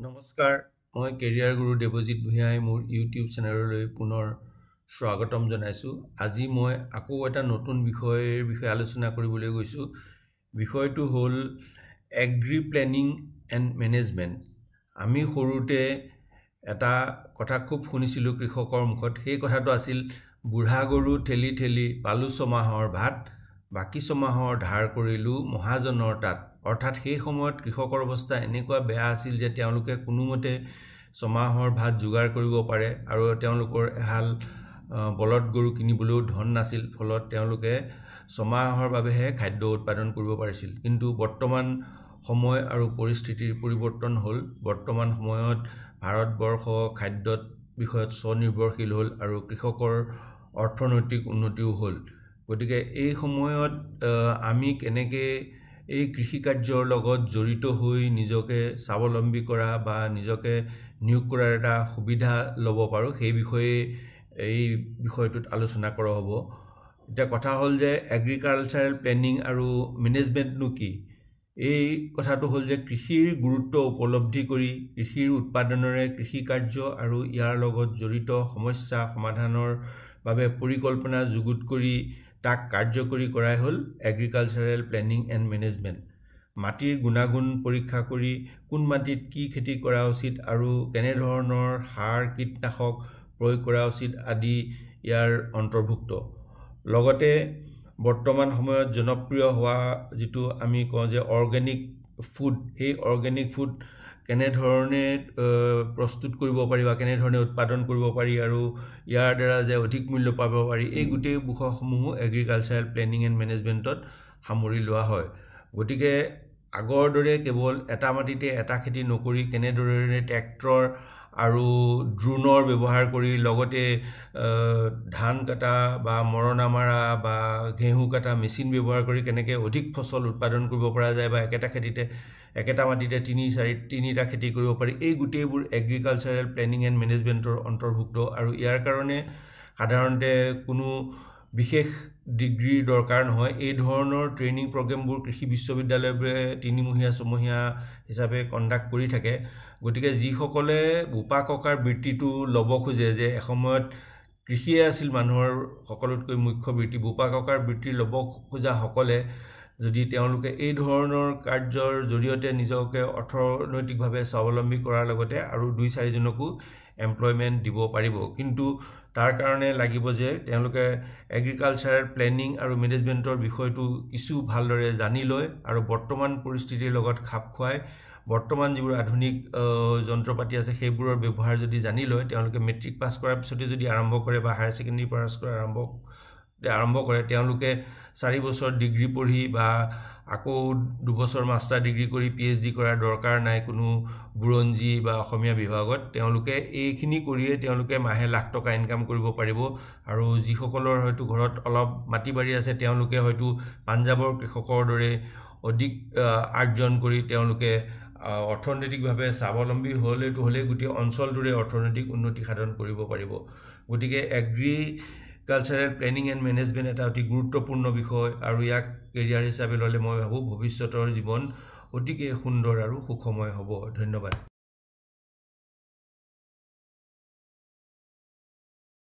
নমস্কাৰ মই কেৰিয়াৰ গুৰু দেৱজিৎ ভূঞাই মোৰ ইউটিউব চেনেললৈ পুনৰ স্বাগতম জনাইছোঁ। আজি মই আকৌ এটা নতুন বিষয়ে আলোচনা কৰিবলৈ গৈছোঁ। বিষয়টো হ'ল এগ্ৰি প্লেনিং এণ্ড মেনেজমেণ্ট। আমি সৰুতে এটা কথা খুব শুনিছিলোঁ কৃষকৰ মুখত। সেই কথাটো আছিল বুঢ়া গৰু ঠেলি ঠেলি পালোঁ ছমাহৰ ভাত, বাকী ছমাহৰ ধাৰ কৰিলোঁ মহাজনৰ তাত। অৰ্থাৎ সেই সময়ত কৃষকৰ অৱস্থা এনেকুৱা বেয়া আছিল যে তেওঁলোকে কোনোমতে ছমাহৰ ভাত যোগাৰ কৰিব পাৰে আৰু তেওঁলোকৰ এহাল বলদ গৰু কিনিবলৈও ধন নাছিল। ফলত তেওঁলোকে ছমাহৰ বাবেহে খাদ্য উৎপাদন কৰিব পাৰিছিল। কিন্তু বৰ্তমান সময় আৰু পৰিস্থিতিৰ পৰিৱৰ্তন হ'ল। বৰ্তমান সময়ত ভাৰতবৰ্ষ খাদ্যত বিষয়ত স্বনিৰ্ভৰশীল হ'ল আৰু কৃষকৰ অৰ্থনৈতিক উন্নতিও হ'ল। গতিকে এই সময়ত আমি কেনেকৈ এই কৃষি কাৰ্যৰ লগত জড়িত হৈ নিজকে স্বাৱলম্বী কৰা বা নিজকে নিয়োগ কৰাৰ এটা সুবিধা ল'ব পাৰোঁ, সেই বিষয়ে এই বিষয়টোত আলোচনা কৰা হ'ব। এতিয়া কথা হ'ল যে এগ্ৰিকালচাৰেল প্লেনিং আৰু মেনেজমেণ্টনো কি? এই কথাটো হ'ল যে কৃষিৰ গুৰুত্ব উপলব্ধি কৰি কৃষিৰ উৎপাদনেৰে কৃষি কাৰ্য আৰু ইয়াৰ লগত জড়িত সমস্যা সমাধানৰ বাবে পৰিকল্পনা যুগুত কৰি তাক কাৰ্যকৰী কৰাই হ'ল এগ্ৰিকালচাৰেল প্লেনিং এণ্ড মেনেজমেণ্ট। মাটিৰ গুণাগুণ পৰীক্ষা কৰি কোন মাটিত কি খেতি কৰা উচিত আৰু কেনেধৰণৰ সাৰ কীটনাশক প্ৰয়োগ কৰা উচিত আদি ইয়াৰ অন্তৰ্ভুক্ত। লগতে বৰ্তমান সময়ত জনপ্ৰিয় হোৱা যিটো আমি কওঁ যে অৰ্গেনিক ফুড, সেই অৰ্গেনিক ফুড কেনেধৰণে প্ৰস্তুত কৰিব পাৰি বা কেনেধৰণে উৎপাদন কৰিব পাৰি আৰু ইয়াৰ দ্বাৰা যে অধিক মূল্য পাব পাৰি, এই গোটেই বিষয়সমূহো এগ্ৰিকালচাৰেল প্লেনিং এণ্ড মেনেজমেণ্টত সামৰি লোৱা হয়। গতিকে আগৰ দৰে কেৱল এটা মাটিতে এটা খেতি নকৰি কেনেদৰে ট্ৰেক্টৰ আৰু ড্ৰোনৰ ব্যৱহাৰ কৰি লগতে ধান কটা বা মৰণা মৰা বা ঘেঁহু কটা মেচিন ব্যৱহাৰ কৰি কেনেকৈ অধিক ফচল উৎপাদন কৰিব পৰা যায় বা একেটা মাটিতে তিনিটা খেতি কৰিব পাৰি, এই গোটেইবোৰ এগ্ৰিকালচাৰেল প্লেনিং এণ্ড মেনেজমেণ্টৰ অন্তৰ্ভুক্ত। আৰু ইয়াৰ কাৰণে সাধাৰণতে কোনো বিশেষ ডিগ্ৰীৰ দৰকাৰ নহয়। এই ধৰণৰ ট্ৰেইনিং প্ৰগ্ৰেমবোৰ কৃষি বিশ্ববিদ্যালয়বোৰে 3 মহীয়া 6 মহীয়া হিচাপে কণ্ডাক্ট কৰি থাকে। গতিকে যিসকলে বোপা ককাৰ বৃত্তিটো ল'ব খোজে, যে এসময়ত কৃষিয়ে আছিল মানুহৰ সকলোতকৈ মুখ্য বৃত্তি, বোপা ককাৰ বৃত্তি ল'ব খোজাসকলে যদি তেওঁলোকে এই ধৰণৰ কাৰ্যৰ জৰিয়তে নিজকে অৰ্থনৈতিকভাৱে স্বাৱলম্বী কৰাৰ লগতে আৰু 2-4 জনকো এমপ্লয়মেণ্ট দিব পাৰিব। কিন্তু তাৰ কাৰণে লাগিব যে তেওঁলোকে এগ্ৰিকালচাৰেল প্লেনিং আৰু মেনেজমেণ্টৰ বিষয়টো কিছু ভালদৰে জানি লয় আৰু বৰ্তমান পৰিস্থিতিৰ লগত খাপ খুৱাই বৰ্তমান যিবোৰ আধুনিক যন্ত্ৰপাতি আছে সেইবোৰৰ ব্যৱহাৰ যদি জানি লয়, তেওঁলোকে মেট্ৰিক পাছ কৰাৰ পিছতে যদি আৰম্ভ কৰে বা হায়াৰ ছেকেণ্ডেৰী পাছ কৰা আৰম্ভ কৰে, তেওঁলোকে 4 বছৰ ডিগ্ৰী পঢ়ি বা আকৌ 2 বছৰ মাষ্টাৰ ডিগ্ৰী কৰি PhD কৰাৰ দৰকাৰ নাই কোনো বুৰঞ্জী বা অসমীয়া বিভাগত। তেওঁলোকে এইখিনি কৰিয়ে তেওঁলোকে মাহে লাখ টকা ইনকাম কৰিব পাৰিব। আৰু যিসকলৰ হয়তো ঘৰত অলপ মাটি বাৰী আছে, তেওঁলোকে হয়তো পাঞ্জাৱৰ কৃষকৰ দৰে অধিক আৰ্জন কৰি তেওঁলোকে অৰ্থনৈতিকভাৱে স্বাৱলম্বী হ'লে গোটেই অঞ্চলটোৰে অৰ্থনৈতিক উন্নতি সাধন কৰিব পাৰিব। গতিকে এগ্ৰিকালচাৰেল প্লেনিং এণ্ড মেনেজমেণ্ট এটা অতি গুৰুত্বপূৰ্ণ বিষয় আৰু ইয়াক কেৰিয়াৰ হিচাপে ল'লে মই ভাবোঁ ভৱিষ্যতৰ জীৱন অতিকে সুন্দৰ আৰু সুখময় হ'ব। ধন্যবাদ।